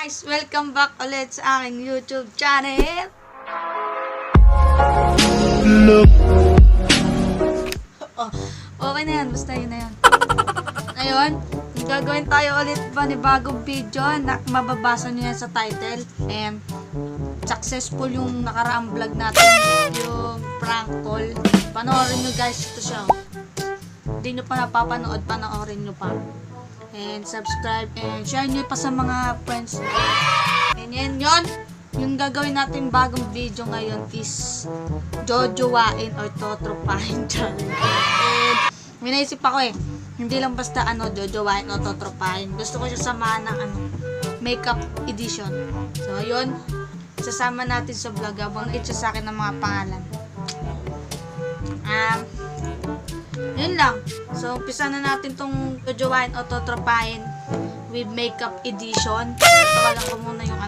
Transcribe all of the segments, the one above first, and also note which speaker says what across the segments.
Speaker 1: guys! Welcome back ulit sa aking YouTube channel. Okay na yan, basta yun na yun. Ngayon, gagawin tayo ulit panibagong video na mababasa nyo yan sa title. And successful yung nakaraang vlog natin, yung prank call. Panoorin nyo guys, ito siya. Hindi nyo pa napapanood, panoorin nyo pa. And subscribe and share nyo pa sa mga friends. And yan yun. Yung gagawin natin bagong video ngayon is jojowain or totropahin challenge. And may naisip ako hindi lang basta jojowain o totropahin. Gusto ko siya samahan ng makeup edition. So yun, sasama natin sa vlog habang itsa sa akin ng mga pangalan. Yun lang. So, umpisa na natin tong jojowain o totropahin with makeup edition. Tawagan ko muna yung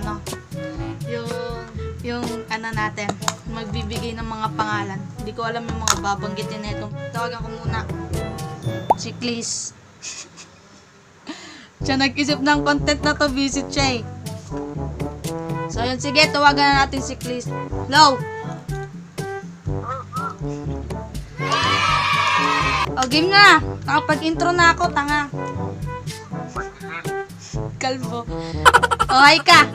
Speaker 1: natin. Magbibigay ng mga pangalan. Hindi ko alam yung mga babanggitin na ito. Tawagan ko muna si Clis. Siya nag-isip ng content na to, visit siya So, yun. Sige, tawagan na natin si Clis. Hello! O, game na! Nakapag-intro na ako, tanga. Kalbo. O, hi ka!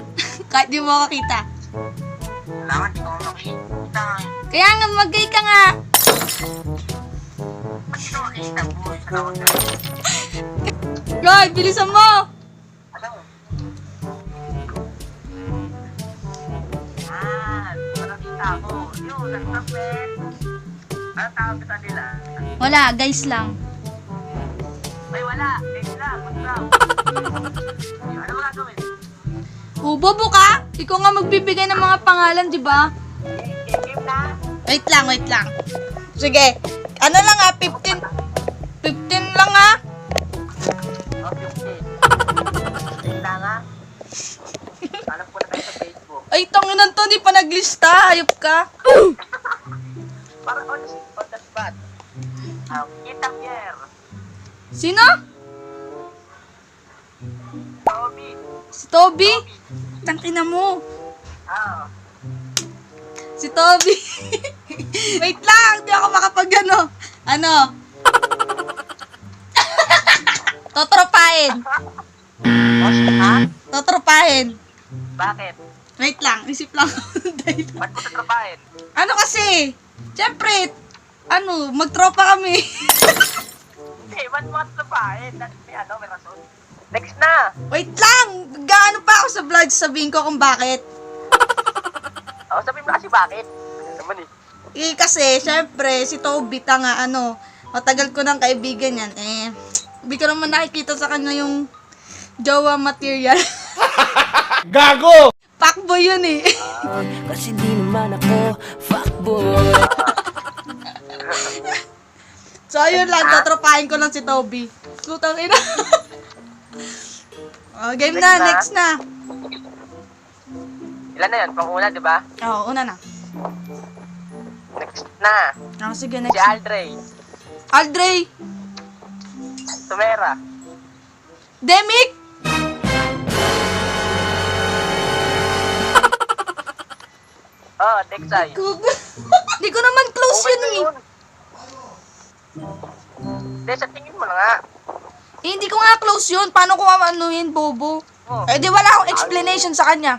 Speaker 1: Kahit di mo ako kita.
Speaker 2: Salamat, di ko makikita.
Speaker 1: Kaya nga, mag-gay ka nga!
Speaker 2: Ba't ito makikita mo? Salamat ka.
Speaker 1: Roy, bilisan mo!
Speaker 2: Ano? Nakakita ako. Yun, nagtapit. Ano tawag kita nila?
Speaker 1: Wala, guys lang.
Speaker 2: Ay, wala. Next lang. What's up? Ano mo gagawin?
Speaker 1: Bobo ka? Ikaw nga magbibigay ng mga pangalan, di ba?
Speaker 2: Game na?
Speaker 1: Wait lang. Sige. Ano lang 15 lang
Speaker 2: Oh, 50. Game na nga. Alam ko na kayo sa Facebook.
Speaker 1: Ay, tanginan to, di pa naglista. Hayop ka.
Speaker 2: Para on the spot. Kitang yer.
Speaker 1: Sino?
Speaker 2: Toby.
Speaker 1: Si Toby? Tangina mo. Si Toby. Wait lang, di ako Ano? Totropahin.
Speaker 2: Ha?
Speaker 1: Totropahin.
Speaker 2: Bakit?
Speaker 1: Wait lang, isip lang.
Speaker 2: Ba't mo tatrapahin?
Speaker 1: Ano kasi? Siyempre, magtropa kami.
Speaker 2: Hindi, ba't mo tatrapahin? May rason. Next na!
Speaker 1: Wait lang, gaano pa ako sa vlog, sabihin ko kung bakit.
Speaker 2: Sabihin mo kasi bakit? Ano naman
Speaker 1: Kasi, siyempre, si Toby, matagal ko ng kaibigan yan. Hindi ko naman nakikita sa kanya yung jowa material.
Speaker 3: Gago!
Speaker 1: Fuckboy yun
Speaker 4: Kasi di naman ako fuckboy.
Speaker 1: So, ayun lang, tatropahin ko lang si Toby. Putang ina. Game na, next na.
Speaker 2: Ilan na yan? Pang-una, di ba?
Speaker 1: Oo, una na.
Speaker 2: Next na.
Speaker 1: Sige,
Speaker 2: Si
Speaker 1: next.
Speaker 2: Aldrey.
Speaker 1: Aldrey!
Speaker 2: Sumera.
Speaker 1: Demic!
Speaker 2: Dexay.
Speaker 1: Hindi ko naman close
Speaker 2: Okay
Speaker 1: yun
Speaker 2: na yun. Hindi, sa tingin mo na nga.
Speaker 1: Hindi ko nga close yun. Paano ko anuhin, bobo?
Speaker 2: Oh.
Speaker 1: Di wala akong explanation sa kanya.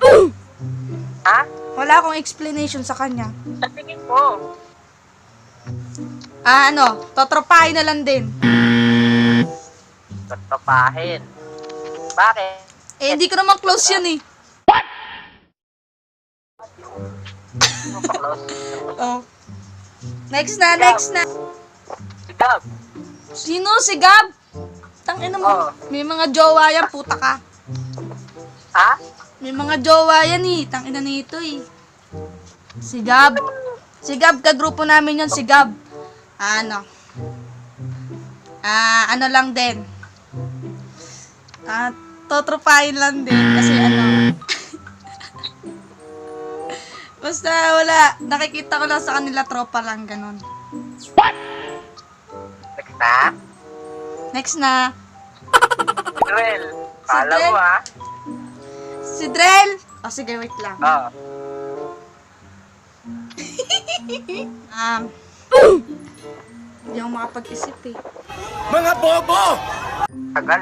Speaker 2: Ha?
Speaker 1: Wala akong explanation sa kanya.
Speaker 2: Sa tingin mo.
Speaker 1: Totropahin na lang din.
Speaker 2: Tatrapahin. Bakit?
Speaker 1: Hindi ko naman close yun
Speaker 2: Hindi mo pa close.
Speaker 1: Next na.
Speaker 2: Si Gab.
Speaker 1: Sino? Si Gab? Tangina mo.
Speaker 2: Oh.
Speaker 1: May mga jowa yan, puta ka.
Speaker 2: Ha?
Speaker 1: May mga jowa yan Tangina nito Si Gab. Si Gab, kagrupo namin yun, si Gab. Ano lang din. Totropahin lang din kasi Basta wala. Nakikita ko lang sa kanila, tropa lang, ganun.
Speaker 2: Next na.
Speaker 1: Next na.
Speaker 2: Si Drell. Kala mo ha?
Speaker 1: Si Si Drell! O sige, wait lang.
Speaker 2: Oo.
Speaker 1: Hindi ako makapag-isip eh.
Speaker 3: Mga bobo!
Speaker 2: Tagal.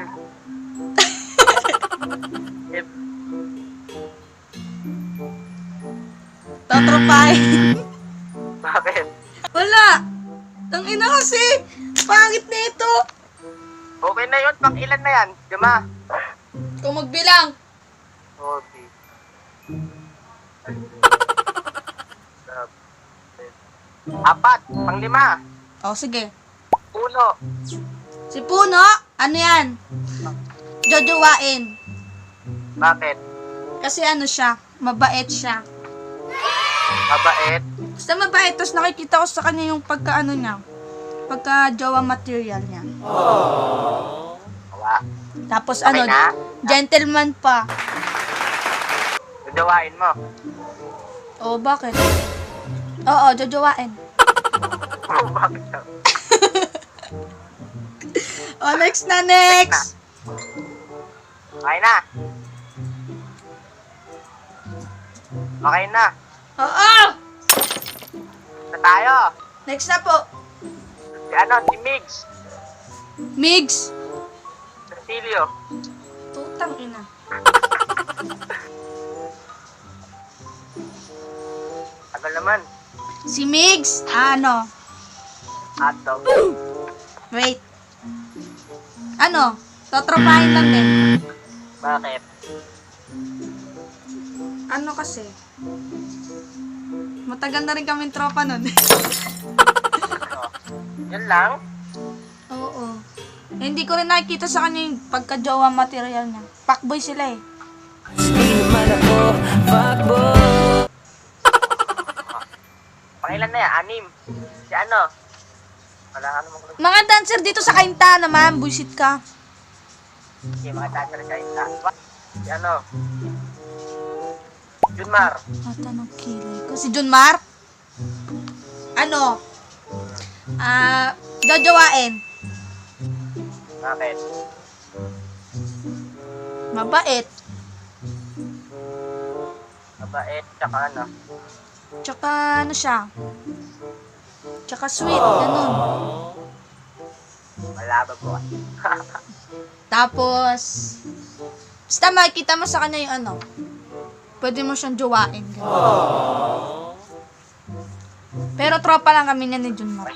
Speaker 1: Tatropahin.
Speaker 2: Bakit?
Speaker 1: Wala! Ang ina kasi! Pangit na ito!
Speaker 2: Okay na yun. Pang ilan na yan? Lima.
Speaker 1: Kung magbilang.
Speaker 2: Okay. Apat. Pang lima.
Speaker 1: O sige.
Speaker 2: Uno.
Speaker 1: Si Puno, ano yan? Jojowain.
Speaker 2: Bakit?
Speaker 1: Kasi ano siya, mabait siya.
Speaker 2: Mabait.
Speaker 1: Basta mabait, tapos nakikita ko sa kanya yung pagka-ano niya, pagka-jowa material niya.
Speaker 2: Awa.
Speaker 1: Tapos
Speaker 2: Okay
Speaker 1: ano,
Speaker 2: na?
Speaker 1: gentleman pa.
Speaker 2: Dudawain mo.
Speaker 1: Oo, bakit? Oo, jojowain.
Speaker 2: Bakit daw?
Speaker 1: O, next na, next!
Speaker 2: Okay na. Okay na.
Speaker 1: Oo!
Speaker 2: Na tayo.
Speaker 1: Next na po.
Speaker 2: Si ano, si Migs.
Speaker 1: Migs.
Speaker 2: Cecilio.
Speaker 1: Tutang ina.
Speaker 2: Tagal naman.
Speaker 1: Si Migs, ano?
Speaker 2: Hotdog.
Speaker 1: Wait. Ano? Tatropahin lang din.
Speaker 2: Bakit?
Speaker 1: Ano kasi? Matagal na rin kaming tropa nun.
Speaker 2: Yun lang?
Speaker 1: Oo. Hindi ko rin nakikita sa kanya yung pagka-jowa material niya. Fuckboy sila eh.
Speaker 4: Hindi naman ako fuckboy.
Speaker 2: Pangilan na yan? Anim. Si ano? Wala ka naman kung
Speaker 1: Mga dancer dito sa Kainta naman, buisit ka.
Speaker 2: sige, mga dancer sa isa. Si ano? Junmar.
Speaker 1: Tanong kilay ko. Si Junmar? Ano? Jojowain.
Speaker 2: Bakit?
Speaker 1: Mabait.
Speaker 2: Mabait, tsaka ano?
Speaker 1: Tsaka ano siya? Tsaka sweet, ganun.
Speaker 2: Malaba po.
Speaker 1: Tapos, basta makikita mo sa kanya yung ano, pwede mo siyang jowain. Ganun. Pero tropa lang kami niya ni Junmar.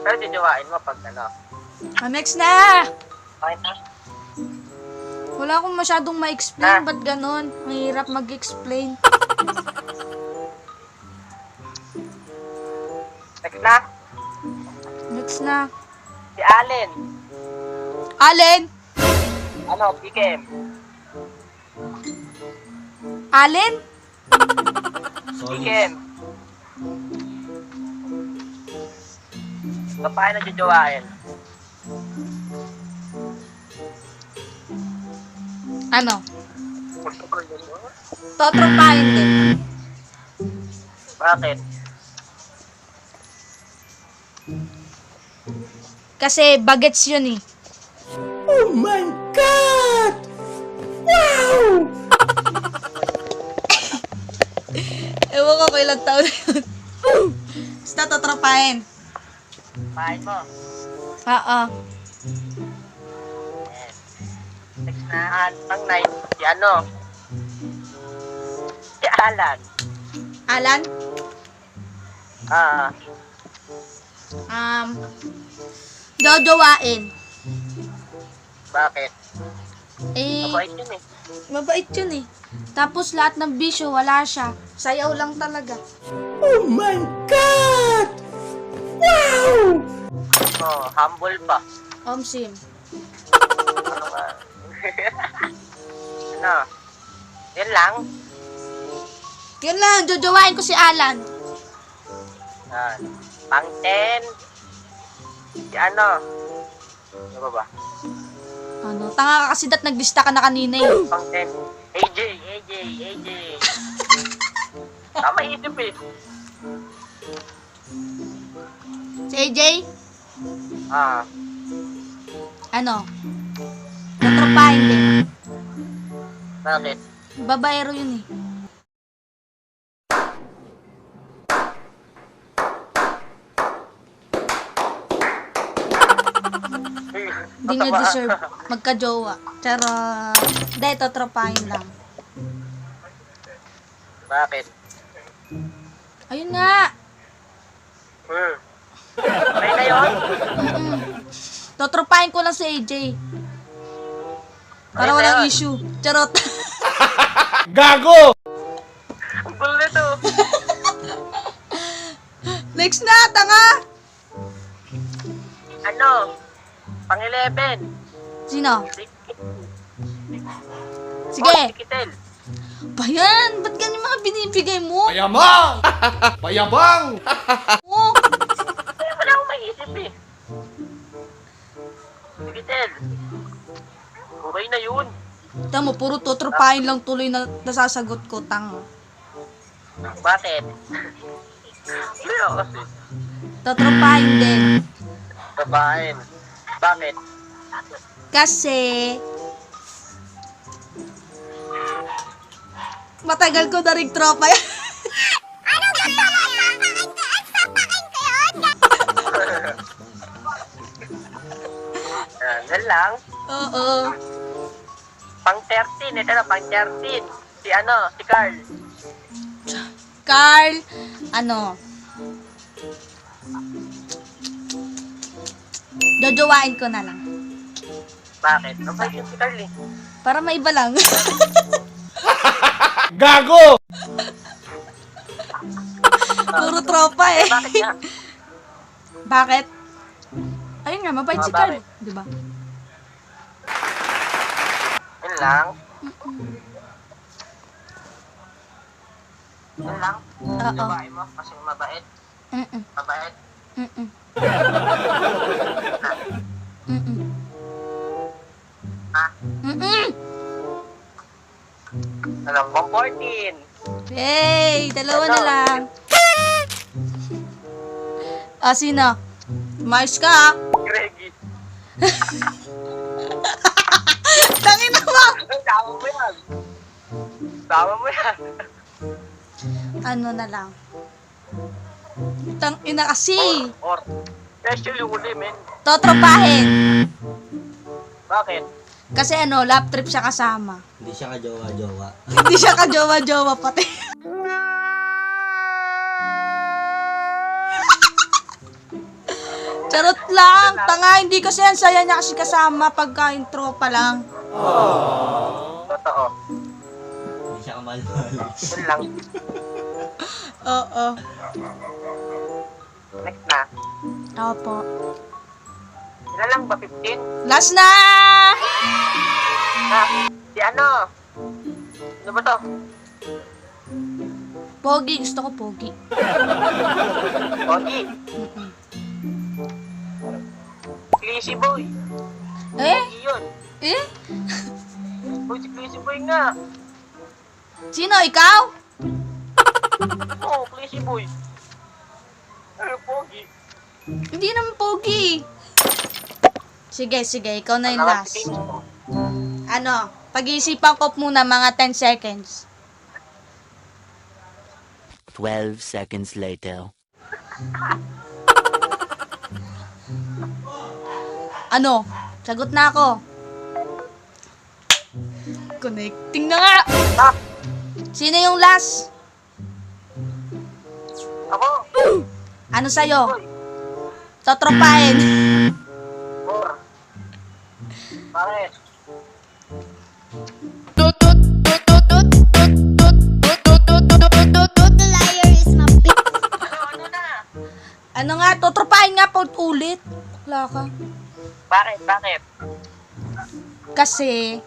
Speaker 2: Pero dijawain mo pag ano?
Speaker 1: Next na!
Speaker 2: Okay na?
Speaker 1: Wala akong masyadong ma-explain, ba't ganun? Mahirap mag-explain.
Speaker 2: Next na?
Speaker 1: Next na.
Speaker 2: Si Allen.
Speaker 1: Allen?
Speaker 2: Ano, PKM.
Speaker 1: Allen?
Speaker 2: PKM. Paano na dijawain?
Speaker 1: Ano? Totropahin din.
Speaker 2: Bakit?
Speaker 1: Kasi bagets yun eh.
Speaker 3: Oh my God! Wow!
Speaker 1: Ewan ko kung ilang taon na yun. Basta totropahin.
Speaker 2: Pahin mo.
Speaker 1: Oo.
Speaker 2: Yes. Next na, pang 9. Si ano? Si Alan.
Speaker 1: Alan?
Speaker 2: Ah,
Speaker 1: Jojowain.
Speaker 2: bakit?
Speaker 1: Eh,
Speaker 2: Mabait yun eh.
Speaker 1: mabait yun eh. Tapos lahat ng bisyo, wala siya. Sayaw lang talaga.
Speaker 3: Oh my God! Wow!
Speaker 2: Oh, humble pa.
Speaker 1: Sim.
Speaker 2: Ano nga? Ano? Yun lang?
Speaker 1: Yun lang, jojowain ko si Alan.
Speaker 2: Ah, pang 10. Si ano? Ano ba ba?
Speaker 1: Ano, tanga ka kasi dat naglista ka na kanina eh.
Speaker 2: Pang 10. AJ. Tama isip eh.
Speaker 1: Si AJ,
Speaker 2: Ah,
Speaker 1: ano, totropahin din.
Speaker 2: Bakit?
Speaker 1: Babaero yun eh. Hindi nyo deserve magka-jowa. Pero, hindi, totropahin lang.
Speaker 2: Bakit?
Speaker 1: Ayun nga.
Speaker 2: Ay na yun?
Speaker 1: Totropahin ko lang si AJ. Para
Speaker 2: Ayun na
Speaker 1: walang
Speaker 2: yun.
Speaker 1: issue. Charot.
Speaker 3: Gago!
Speaker 2: Ang gulo nito.
Speaker 1: Next na, tanga!
Speaker 2: Ano? Pang-11.
Speaker 1: Sino?
Speaker 2: Si
Speaker 1: Sige.
Speaker 2: Kitel.
Speaker 1: Bayan, ba't ganyan mga binibigay mo?
Speaker 3: Payamang! Payabang!
Speaker 1: Oh,
Speaker 2: Wala akong maisip eh. Si Kitel. Okay na yun.
Speaker 1: tama, puro totropahin lang tuloy na nasasagot ko, tanga.
Speaker 2: Bakit? Hindi ako kasi.
Speaker 1: Totropahin din.
Speaker 2: Babaen. Bakit?
Speaker 1: Kasi, matagal ko na rin tropa yan.
Speaker 2: Yan lang.
Speaker 1: Oo.
Speaker 2: Pang 13. Ito na, pang 13. Si ano, si Carl.
Speaker 1: Carl, ano? Jojowain ko na lang.
Speaker 2: Bakit? Ang bait yun si Carl eh.
Speaker 1: Para maiba lang.
Speaker 3: Gago!
Speaker 1: Puro tropa eh.
Speaker 2: Bakit nga?
Speaker 1: Bakit? Ayun nga, mabait si Carl. Di ba?
Speaker 2: Yun lang. Yun lang.
Speaker 1: Oo.
Speaker 2: Babae mo kasi mabait.
Speaker 1: Mm-mm.
Speaker 2: Mabait.
Speaker 1: Mm-mm. Mm-mm.
Speaker 2: Ha?
Speaker 1: Mm-mm.
Speaker 2: Ano, pang 14.
Speaker 1: Hey, dalawa na lang. Ah, sino? Mars ka ah.
Speaker 2: Greggy.
Speaker 1: Tangin na mo!
Speaker 2: Tama mo yan. Tama mo yan.
Speaker 1: Ano na lang. Tang ina kasi.
Speaker 2: Or, special yung huli, men.
Speaker 1: Totropahin.
Speaker 2: Bakit?
Speaker 1: Kasi ano, lap trip siya kasama.
Speaker 5: Hindi siya ka-jowa-jowa.
Speaker 1: Hindi siya ka-jowa-jowa pati. Charot lang. Tanga, hindi kasi ang saya niya kasi kasama pagka intro pa lang.
Speaker 2: Totoo.
Speaker 5: Hindi siya kamal-mal.
Speaker 2: Yun lang.
Speaker 1: Oo.
Speaker 2: Next na.
Speaker 1: Opo.
Speaker 2: Ilan lang ba? 15?
Speaker 1: Last na!
Speaker 2: Ha? Si ano? Ano ba to?
Speaker 1: Pogi. Gusto ko pogi.
Speaker 2: Pogi.
Speaker 1: Mm-mm.
Speaker 2: Clissy boy.
Speaker 1: Eh?
Speaker 2: Pogi yun.
Speaker 1: Eh?
Speaker 2: Boy, si Clissy boy nga.
Speaker 1: Sino? Ikaw?
Speaker 2: Oo, Clissy boy. Ano, pogi?
Speaker 1: Hindi naman pogi. Sige, sige. Ikaw na yung
Speaker 2: Alam,
Speaker 1: last.
Speaker 2: si King.
Speaker 1: Ano? Pag-iisipan ko muna mga 10 seconds.
Speaker 4: 12 seconds later.
Speaker 1: Ano? Sagot na ako. Connecting na nga!
Speaker 2: Ah,
Speaker 1: Sino yung last?
Speaker 2: ako.
Speaker 1: Ano sa'yo?
Speaker 2: Boy.
Speaker 1: Totropahin.
Speaker 2: Or. Bakit? Ano na?
Speaker 1: Ano nga? Totropahin nga po ulit. Wala ka.
Speaker 2: Bakit? Bakit?
Speaker 1: Kasi,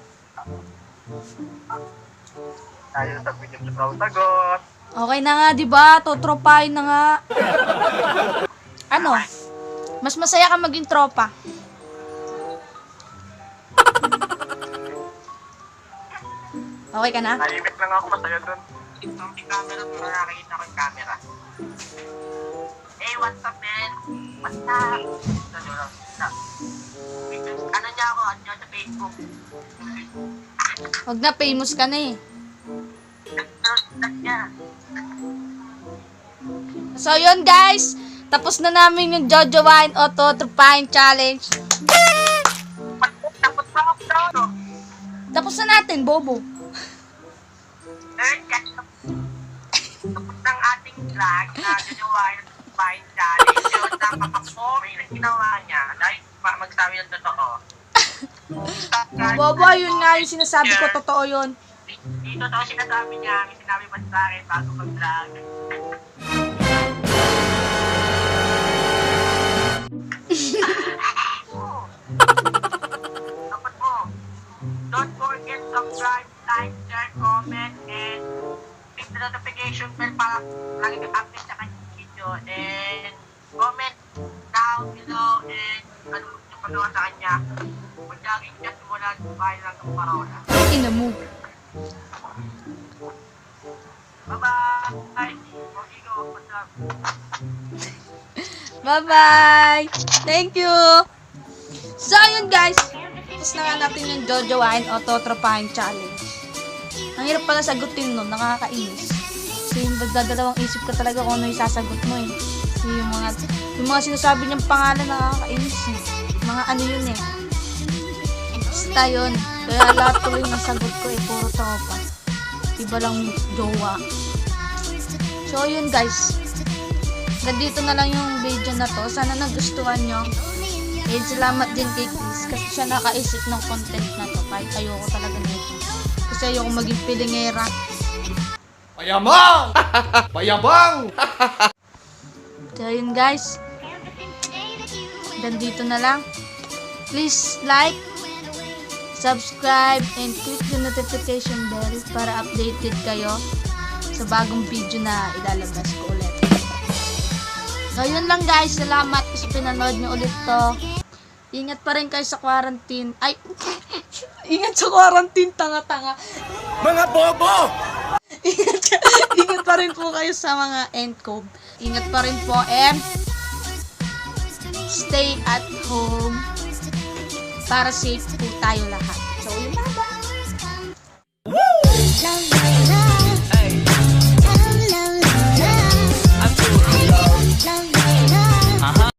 Speaker 2: Tayo sa video sa sagot.
Speaker 1: okay na nga, di ba? Totropahin na nga. Ano? Mas masaya ka maging tropa. Okay ka na?
Speaker 2: Nalimit lang ako masaya doon. Itong camera ko nakakita ko yung camera. Hey, what's up, man? What's up? Ano niya ako? Ano niya sa Facebook?
Speaker 1: Huwag na, famous ka na eh. So yun guys, tapos na namin yung Jojo Wine Auto Trupahin Challenge.
Speaker 2: Tapos na ako daw, no?
Speaker 1: Tapos na natin, Bobo.
Speaker 2: Tapos ng ating vlog na ginawa yung Fine Challenge. Yun, napaka-boring na ginawa niya. Dahil magsabi ng totoo.
Speaker 1: Bobo, yun nga yung sinasabi ko, totoo yun.
Speaker 2: Dito daw sinasabi niya, may sinabi pa sa akin bago mag-vlog. Dapat mo, don't forget subscribe, like, share, comment, and click the notification bell para lagi kang update sa kanyang video. And comment down below and ano yung pagawa sa kanya. Kung laging just mula bahay lang ng parola.
Speaker 1: Ina mo.
Speaker 2: Bye-bye! Mogigo, what's up?
Speaker 1: Bye-bye! Thank you! So, yun guys. Tapos na nga natin yung Jojo Wine Auto Trupahin Challenge. Ang hirap pala sagutin nun, nakakainis. Kasi yung dadalawang isip ka talaga kung ano yung sasagot mo eh. Kasi yung mga sinasabi niyang pangalan nakakainis eh. Mga ano yun eh. Basta yun. Kaya lahat tuloy ng sagot ko eh, puro tropa. Iba lang jowa. So, yun guys. Ganito na lang yung video na to. Sana nagustuhan nyo. And salamat din kay Chris kasi siya nakaisip ng content na to. Kahit ayoko talaga nito. Kasi ayoko maging pilingera.
Speaker 3: Payabang! Payabang!
Speaker 1: So, yun guys. Ganito na lang. Please like, subscribe, and click the notification bell para updated kayo sa bagong video na ilalabas ko ulit. So, yun lang guys. Salamat kasi pinanood nyo ulit to. Ingat pa rin kayo sa quarantine. Ay, ingat sa quarantine, tanga-tanga.
Speaker 3: Mga bobo!
Speaker 1: Ingat pa rin po kayo sa mga NCOV. Ingat pa rin po and stay at home para safe po tayo lahat.